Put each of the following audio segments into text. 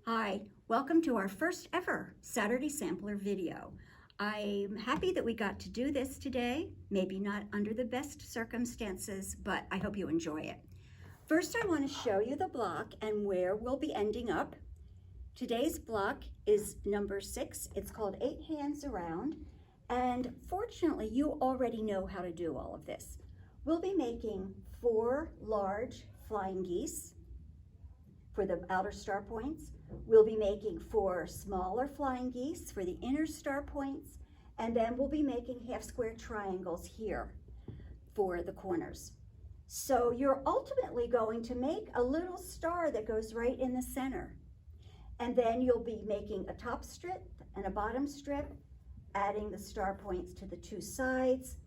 Hi, welcome to our first ever Saturday Sampler video. I'm happy that we got to do this today, maybe not under the best circumstances, but I hope you enjoy it. First, I want to show you the block and where we'll be ending up. Today's block is number 6. It's called 8 Hands Around, and fortunately, you already know how to do all of this. We'll be making 4 large flying geese for the outer star points. We'll be making 4 smaller flying geese for the inner star points, and then we'll be making half square triangles here for the corners. So you're ultimately going to make a little star that goes right in the center. And then you'll be making a top strip and a bottom strip, adding the star points to the 2 sides,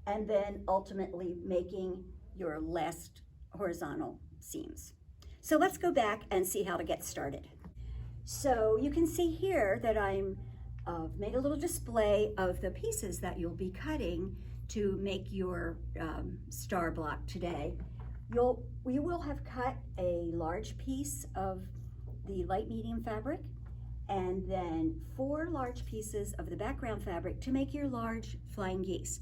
and then ultimately making your last horizontal seams. So let's go back and see how to get started. So you can see here that I'm made a little display of the pieces that you'll be cutting to make your star block today. We will have cut a large piece of the light medium fabric and then 4 large pieces of the background fabric to make your large flying geese.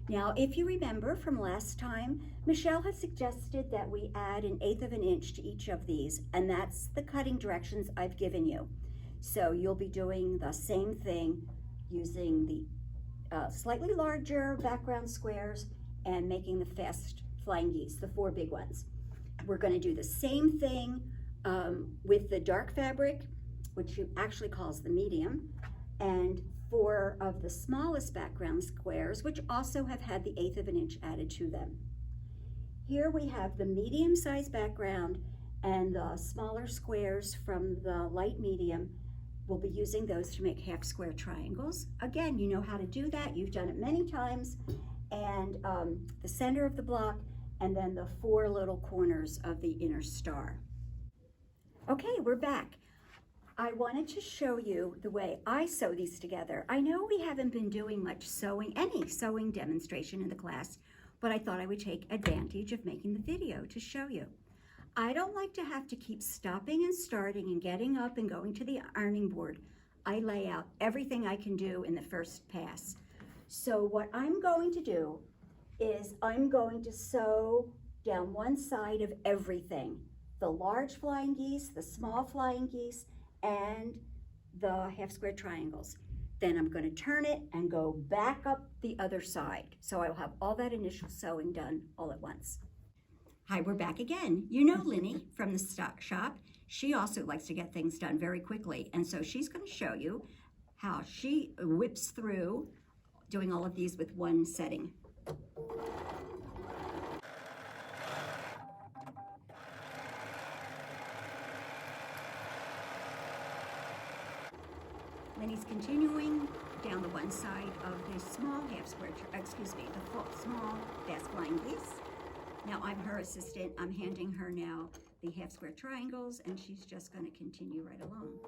Now, if you remember from last time, Michelle had suggested that we add 1/8 of an inch to each of these, and that's the cutting directions I've given you. So you'll be doing the same thing using the slightly larger background squares and making the fast flying geese, the 4 big ones. We're going to do the same thing with the dark fabric, which you actually calls the medium, and 4 of the smallest background squares, which also have had the 1/8 of an inch added to them. Here we have the medium-sized background and the smaller squares from the light medium. We'll be using those to make half square triangles. Again, you know how to do that. You've done it many times. And the center of the block, and then the 4 little corners of the inner star. Okay, we're back. I wanted to show you the way I sew these together. I know we haven't been doing much any sewing demonstration in the class, but I thought I would take advantage of making the video to show you. I don't like to have to keep stopping and starting and getting up and going to the ironing board. I lay out everything I can do in the first pass. So what I'm going to do is I'm going to sew down one side of everything. The large flying geese, the small flying geese, and the half square triangles. Then I'm going to turn it and go back up the other side. So I will have all that initial sewing done all at once. Hi, we're back again. You know Linnie from the stock shop. She also likes to get things done very quickly. And so she's going to show you how she whips through doing all of these with one setting. Linnie's continuing down the one side of the small half square, the small fast flying geese. Now I'm her assistant. I'm handing her now the half square triangles, and she's just going to continue right along.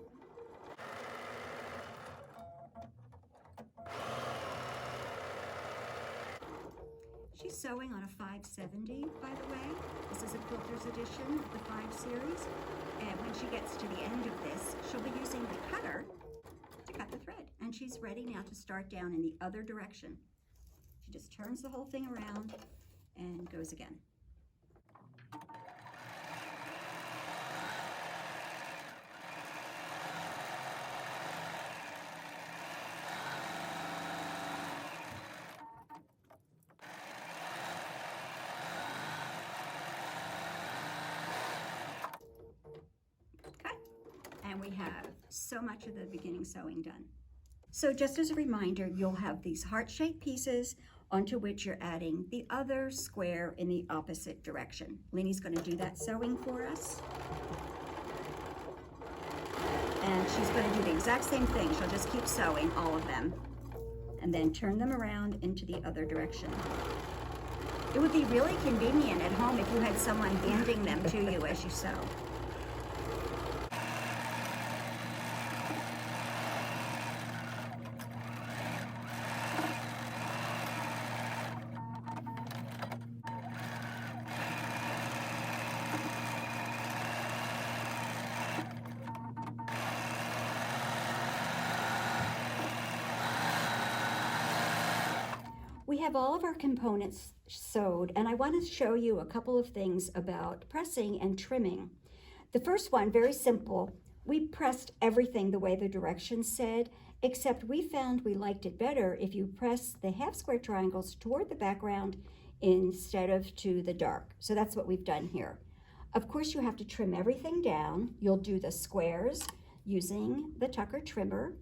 She's sewing on a 570, by the way. This is a quilter's edition of the 5 series. And when she gets to the end of this, she'll be using the cutter to cut the thread. And she's ready now to start down in the other direction. She just turns the whole thing around and goes again. And we have so much of the beginning sewing done. So just as a reminder, you'll have these heart-shaped pieces onto which you're adding the other square in the opposite direction. Linnie's going to do that sewing for us. And she's going to do the exact same thing. She'll just keep sewing all of them and then turn them around into the other direction. It would be really convenient at home if you had someone handing them to you as you sew. We have all of our components sewed, and I want to show you a couple of things about pressing and trimming. The first one, very simple. We pressed everything the way the directions said, except we found we liked it better if you press the half square triangles toward the background instead of to the dark. So that's what we've done here. Of course, you have to trim everything down. You'll do the squares using the Tucker trimmer.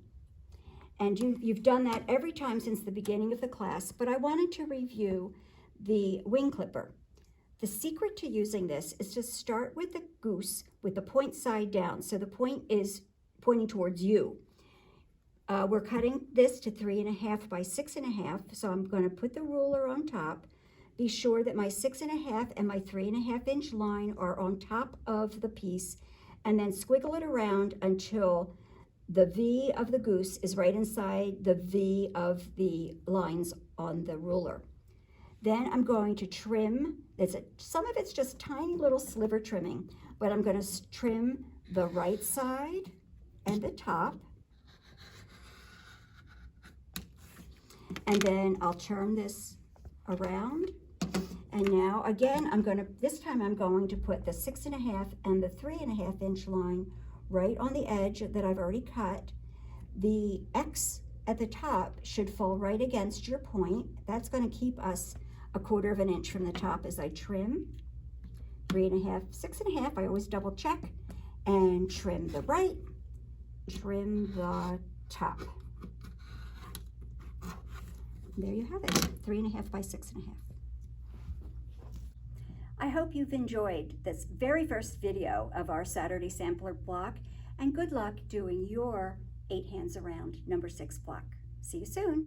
And you've done that every time since the beginning of the class, but I wanted to review the wing clipper. The secret to using this is to start with the goose with the point side down, so the point is pointing towards you. We're cutting this to 3.5 by 6.5, so I'm going to put the ruler on top. Be sure that my 6.5 and my 3.5 inch line are on top of the piece, and then squiggle it around until the V of the goose is right inside the V of the lines on the ruler. Then I'm going to trim. Some of it's just tiny little sliver trimming, but I'm going to trim the right side and the top. And then I'll turn this around. And now again, this time I'm going to put the 6.5 and the 3.5 inch line right on the edge that I've already cut. The X at the top should fall right against your point. That's going to keep us 1/4 inch from the top as I trim. 3.5, 6.5, I always double check, and trim the right, trim the top. There you have it, 3.5 by 6.5. I hope you've enjoyed this very first video of our Saturday Sampler block, and good luck doing your 8 hands around number 6 block. See you soon.